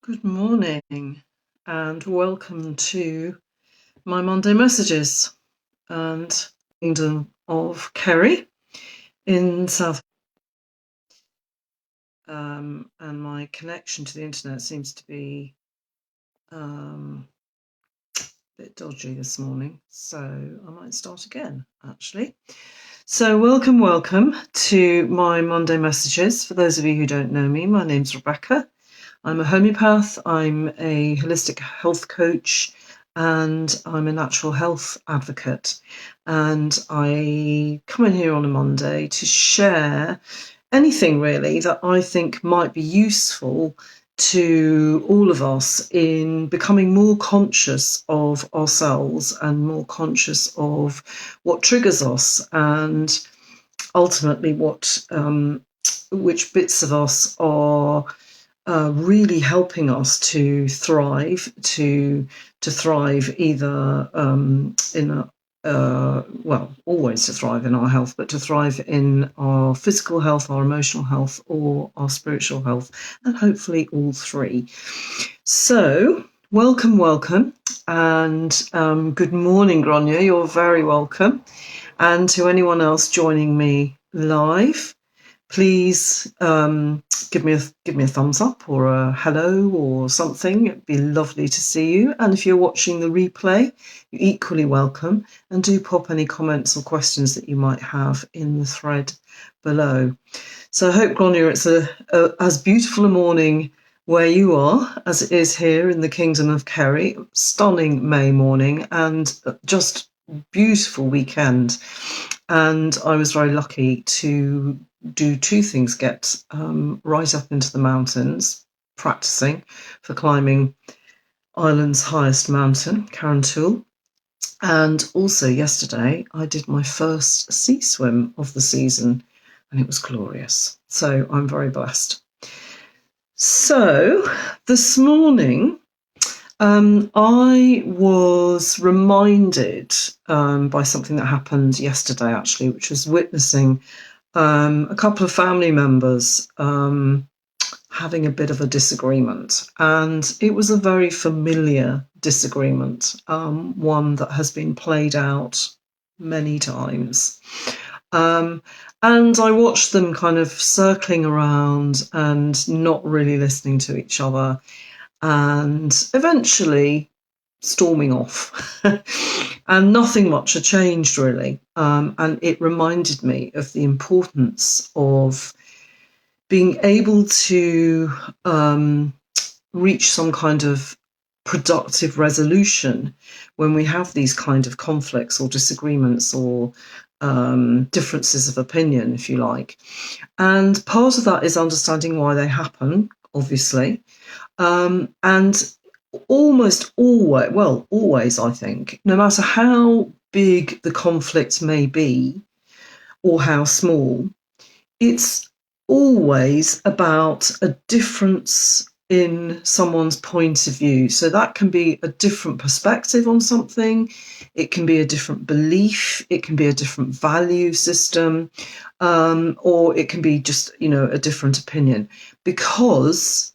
Good morning and welcome to my Monday messages and Kingdom of Kerry in South. And my connection to the internet seems to be a bit dodgy this morning, so I might start again actually. So welcome to my Monday messages. For those of you who don't know me, my name's Rebecca. I'm a homeopath, I'm a holistic health coach, and I'm a natural health advocate. And I come in here on a Monday to share anything really that I think might be useful to all of us in becoming more conscious of ourselves and more conscious of what triggers us and ultimately which bits of us are really helping us to thrive, to thrive either in a always to thrive in our health, but to thrive in our physical health, our emotional health, or our spiritual health, and hopefully all three. So, welcome, and good morning, Grania. You're very welcome. And to anyone else joining me live, please give me a thumbs up or a hello or something. It'd be lovely to see you. And if you're watching the replay, you're equally welcome. And do pop any comments or questions that you might have in the thread below. So I hope, Grania, it's as beautiful a morning where you are as it is here in the Kingdom of Kerry. Stunning May morning and just beautiful weekend. And I was very lucky to do two things: get right up into the mountains, practicing for climbing Ireland's highest mountain, Carrantoul. And also yesterday, I did my first sea swim of the season, and it was glorious. So I'm very blessed. So this morning, I was reminded by something that happened yesterday, actually, which was witnessing a couple of family members having a bit of a disagreement. And it was a very familiar disagreement, one that has been played out many times. And I watched them kind of circling around and not really listening to each other, and eventually storming off. And nothing much had changed really. And it reminded me of the importance of being able to reach some kind of productive resolution when we have these kind of conflicts or disagreements or differences of opinion, if you like. And part of that is understanding why they happen, obviously. And almost always, I think, no matter how big the conflict may be or how small, it's always about a difference in someone's point of view. So that can be a different perspective on something, it can be a different belief, it can be a different value system, or it can be just, a different opinion, because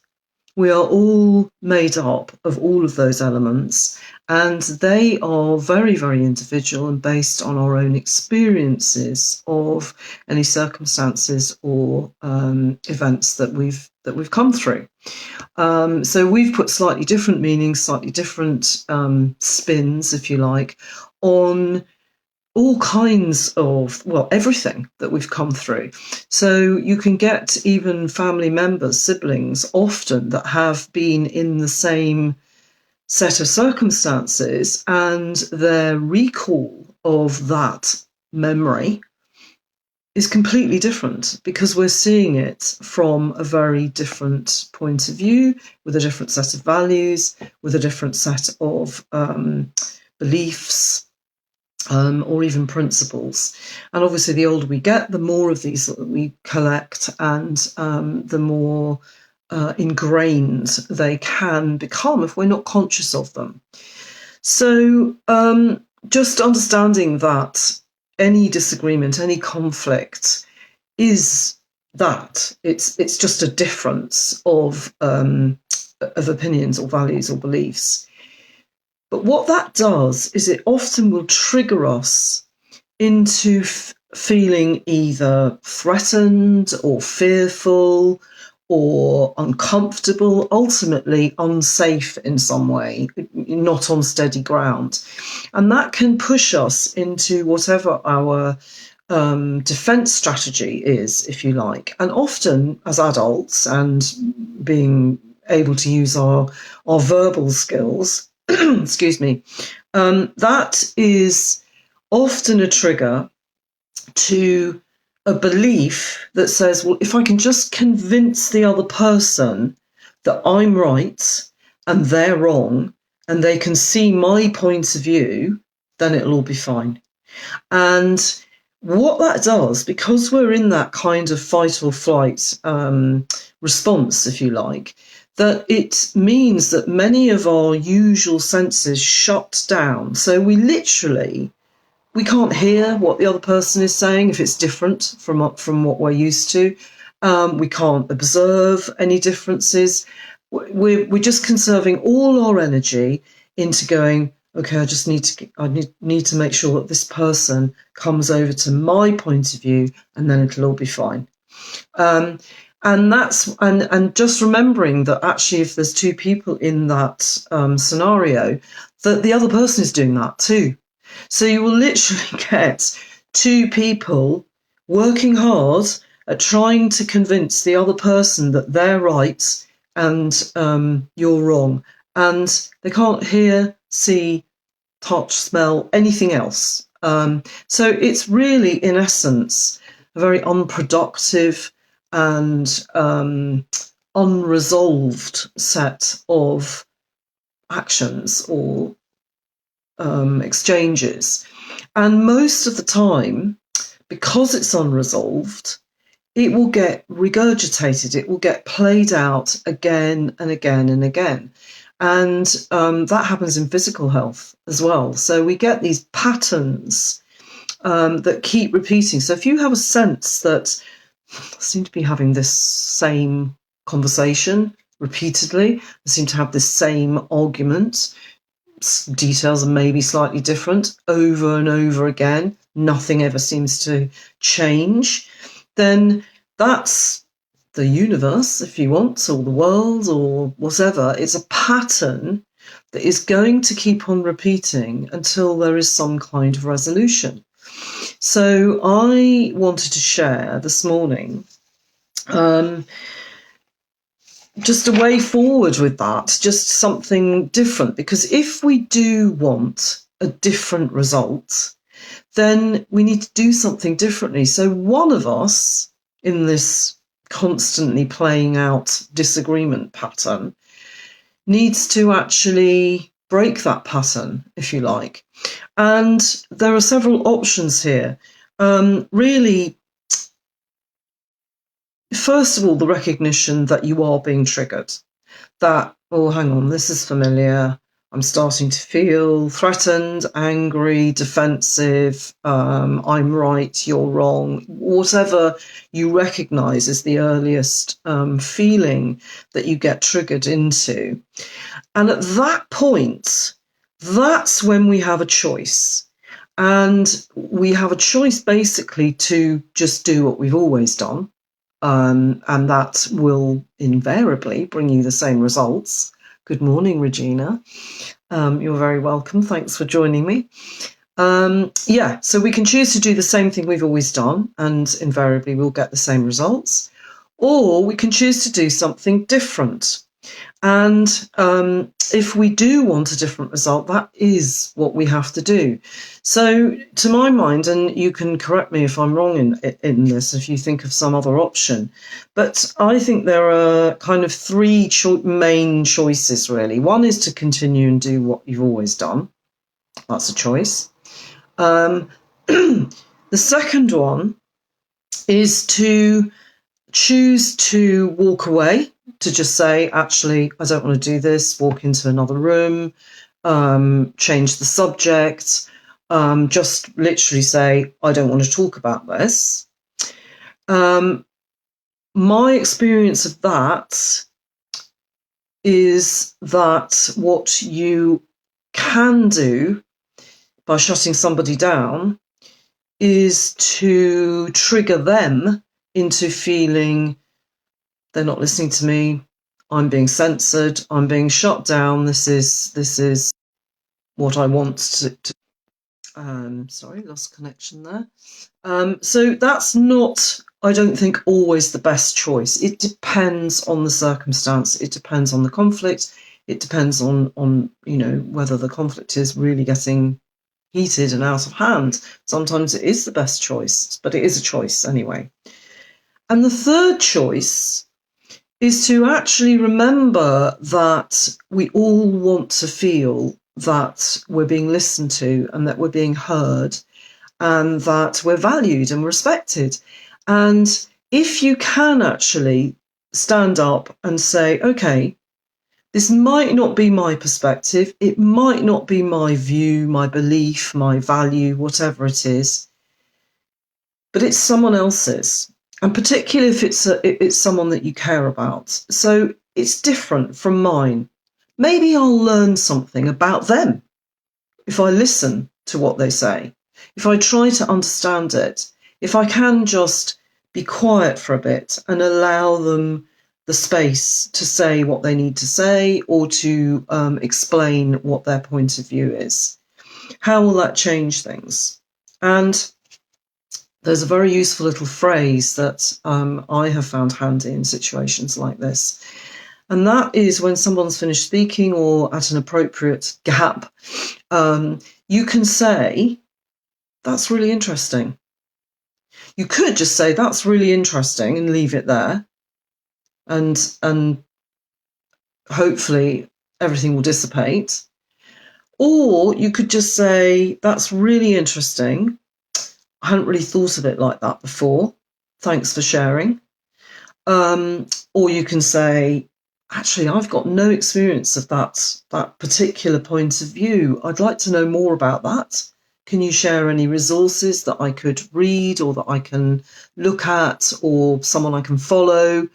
we are all made up of all of those elements, and they are very, very individual and based on our own experiences of any circumstances or events that we've come through. So we've put slightly different meanings, slightly different spins, if you like, on all kinds of, everything that we've come through. So you can get even family members, siblings, often that have been in the same set of circumstances, and their recall of that memory is completely different because we're seeing it from a very different point of view, with a different set of values, with a different set of beliefs, or even principles. And obviously the older we get, the more of these that we collect, and the more ingrained they can become if we're not conscious of them. So just understanding that any disagreement, any conflict is that. It's just a difference of of opinions or values or beliefs. But what that does is it often will trigger us into feeling either threatened or fearful or uncomfortable, ultimately unsafe in some way, not on steady ground. And that can push us into whatever our defense strategy is, if you like. And often as adults and being able to use our verbal skills, excuse me, that is often a trigger to a belief that says, well, if I can just convince the other person that I'm right and they're wrong and they can see my point of view, then it'll all be fine. And what that does, because we're in that kind of fight or flight response, if you like, that it means that many of our usual senses shut down. So we can't hear what the other person is saying if it's different from what we're used to. We can't observe any differences. We're just conserving all our energy into going, okay, I need to make sure that this person comes over to my point of view, and then it'll all be fine. And just remembering that actually, if there's two people in that scenario, that the other person is doing that too. So you will literally get two people working hard at trying to convince the other person that they're right and you're wrong. And they can't hear, see, touch, smell, anything else. So it's really, in essence, a very unproductive and unresolved set of actions or exchanges. And most of the time, because it's unresolved, it will get regurgitated, it will get played out again and again and again. And that happens in physical health as well. So we get these patterns that keep repeating. So if you have a sense that I seem to be having this same conversation repeatedly, I seem to have this same argument, details are maybe slightly different over and over again, nothing ever seems to change, then that's the universe, if you want, or the world, or whatever. It's a pattern that is going to keep on repeating until there is some kind of resolution. So I wanted to share this morning just a way forward with that, just something different. Because if we do want a different result, then we need to do something differently. So one of us in this constantly playing out disagreement pattern needs to actually break that pattern, if you like. And there are several options here. Really, first of all, the recognition that you are being triggered, that, oh, hang on, this is familiar. I'm starting to feel threatened, angry, defensive. I'm right, you're wrong. Whatever you recognise as the earliest feeling that you get triggered into. And at that point, that's when we have a choice. And we have a choice basically to just do what we've always done. And that will invariably bring you the same results. Good morning, Regina. You're very welcome. Thanks for joining me. So we can choose to do the same thing we've always done, and invariably we'll get the same results. Or we can choose to do something different. And if we do want a different result, that is what we have to do. So to my mind, and you can correct me if I'm wrong in this, if you think of some other option, but I think there are kind of three main choices, really. One is to continue and do what you've always done. That's a choice. The second one is to choose to walk away, to just say, actually, I don't want to do this, walk into another room, change the subject, just literally say, I don't want to talk about this. My experience of that is that what you can do by shutting somebody down is to trigger them into feeling they're not listening to me, I'm being censored, I'm being shut down, this is what I want to sorry, lost connection there. So that's not, I don't think, always the best choice. It depends on the circumstance. It depends on the conflict. It depends on whether the conflict is really getting heated and out of hand. Sometimes it is the best choice, but it is a choice anyway. And the third choice is to actually remember that we all want to feel that we're being listened to and that we're being heard and that we're valued and respected. And if you can actually stand up and say, okay, this might not be my perspective, it might not be my view, my belief, my value, whatever it is, but it's someone else's. And particularly if it's someone that you care about. So it's different from mine. Maybe I'll learn something about them if I listen to what they say, if I try to understand it, if I can just be quiet for a bit and allow them the space to say what they need to say or to explain what their point of view is. How will that change things? And there's a very useful little phrase that I have found handy in situations like this. And that is when someone's finished speaking or at an appropriate gap, you can say, that's really interesting. You could just say, that's really interesting, and leave it there. And hopefully everything will dissipate. Or you could just say, that's really interesting. I hadn't really thought of it like that before. Thanks for sharing. Or you can say, actually, I've got no experience of that particular point of view. I'd like to know more about that. Can you share any resources that I could read or that I can look at or someone I can follow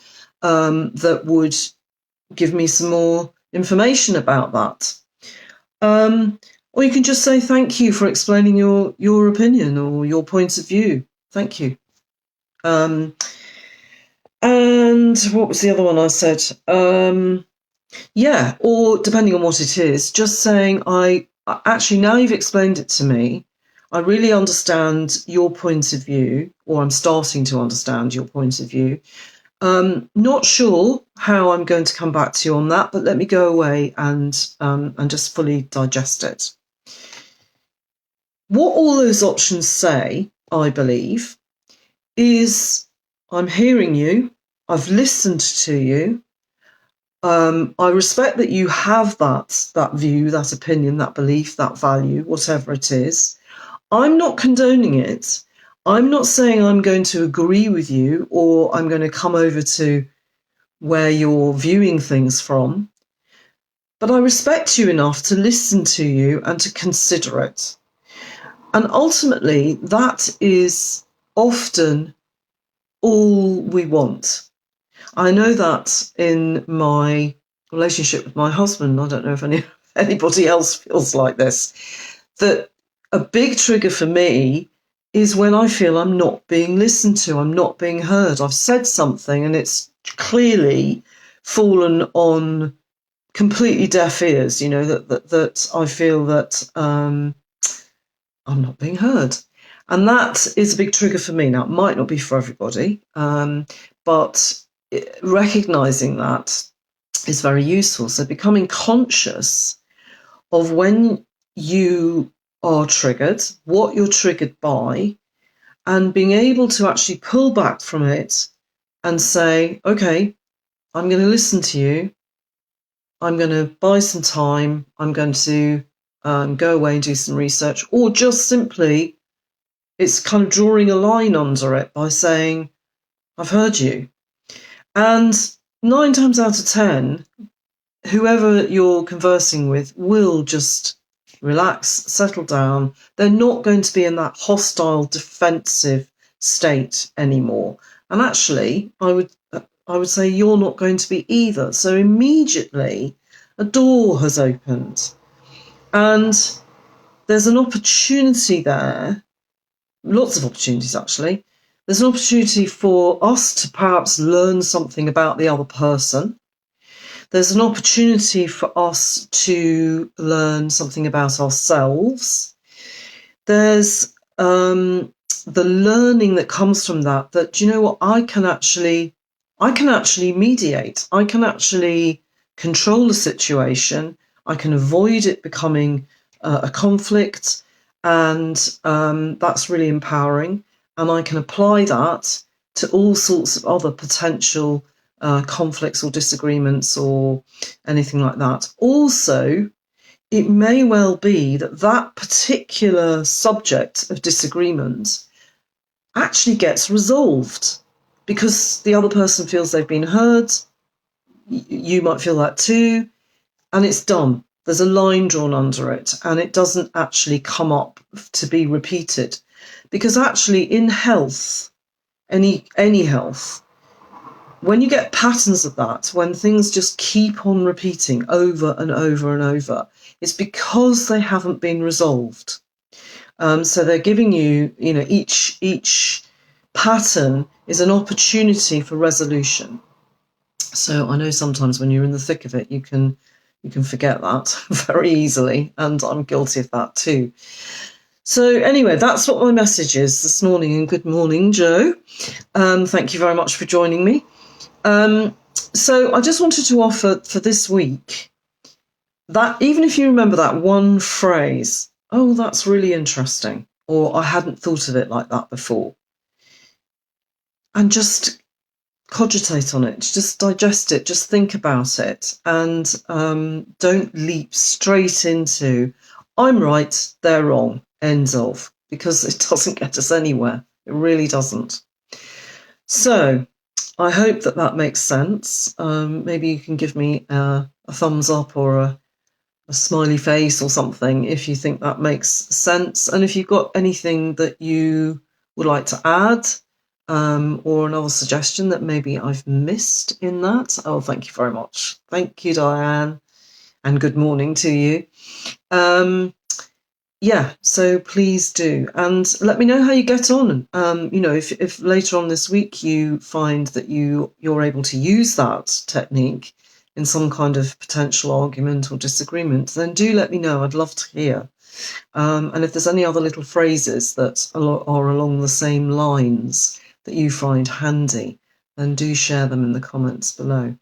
that would give me some more information about that? Or you can just say, thank you for explaining your opinion or your point of view. Thank you. And what was the other one I said? Yeah, or depending on what it is, just saying, actually, now you've explained it to me, I really understand your point of view, or I'm starting to understand your point of view. Not sure how I'm going to come back to you on that, but let me go away and just fully digest it. What all those options say, I believe, is I'm hearing you, I've listened to you, I respect that you have that view, that opinion, that belief, that value, whatever it is. I'm not condoning it. I'm not saying I'm going to agree with you or I'm going to come over to where you're viewing things from. But I respect you enough to listen to you and to consider it. And ultimately, that is often all we want. I know that in my relationship with my husband, I don't know if anybody else feels like this, that a big trigger for me is when I feel I'm not being listened to, I'm not being heard. I've said something and it's clearly fallen on completely deaf ears, that I feel that I'm not being heard. And that is a big trigger for me. Now, it might not be for everybody, but recognizing that is very useful. So becoming conscious of when you are triggered, what you're triggered by, and being able to actually pull back from it and say, okay, I'm going to listen to you. I'm going to buy some time. I'm going to go away and do some research, or just simply it's kind of drawing a line under it by saying, I've heard you. And 9 times out of 10, whoever you're conversing with will just relax, settle down. They're not going to be in that hostile, defensive state anymore. And actually, I I would say you're not going to be either. So immediately a door has opened, and there's an opportunity there, lots of opportunities actually. There's an opportunity for us to perhaps learn something about the other person. There's an opportunity for us to learn something about ourselves. There's the learning that comes from that, you know what, I can actually mediate. I can actually control the situation. I can avoid it becoming a conflict, and that's really empowering. And I can apply that to all sorts of other potential conflicts or disagreements or anything like that. Also, it may well be that that particular subject of disagreement actually gets resolved because the other person feels they've been heard. You might feel that too, and it's done. There's a line drawn under it, and it doesn't actually come up to be repeated. Because actually in health, any health, when you get patterns of that, when things just keep on repeating over and over and over, it's because they haven't been resolved. So they're giving you, each pattern is an opportunity for resolution. So I know sometimes when you're in the thick of it, you can forget that very easily, and I'm guilty of that too. So anyway, that's what my message is this morning, and good morning, Joe. Thank you very much for joining me. So I just wanted to offer for this week that even if you remember that one phrase, oh, that's really interesting, or I hadn't thought of it like that before, and just cogitate on it, just digest it, just think about it, and don't leap straight into, I'm right, they're wrong, ends of, because it doesn't get us anywhere. It really doesn't. So I hope that makes sense. Maybe you can give me a thumbs up or a smiley face or something if you think that makes sense. And if you've got anything that you would like to add, or another suggestion that maybe I've missed in that, oh, thank you very much. Thank you, Diane, and good morning to you. Yeah, so please do, and let me know how you get on. If later on this week you find that you're able to use that technique in some kind of potential argument or disagreement, then do let me know. I'd love to hear. And if there's any other little phrases that are along the same lines that you find handy, then do share them in the comments below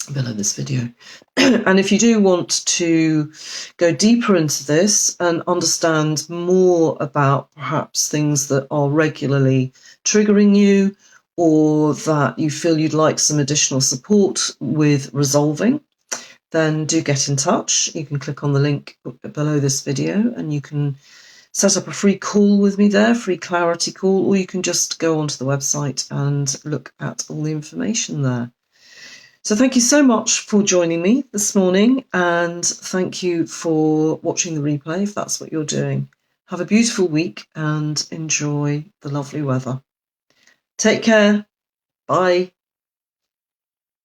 this video. And if you do want to go deeper into this and understand more about perhaps things that are regularly triggering you, or that you feel you'd like some additional support with resolving, then do get in touch. You can click on the link below this video and you can set up a free call with me there, free clarity call, or you can just go onto the website and look at all the information there. So thank you so much for joining me this morning, and thank you for watching the replay if that's what you're doing. Have a beautiful week and enjoy the lovely weather. Take care. Bye.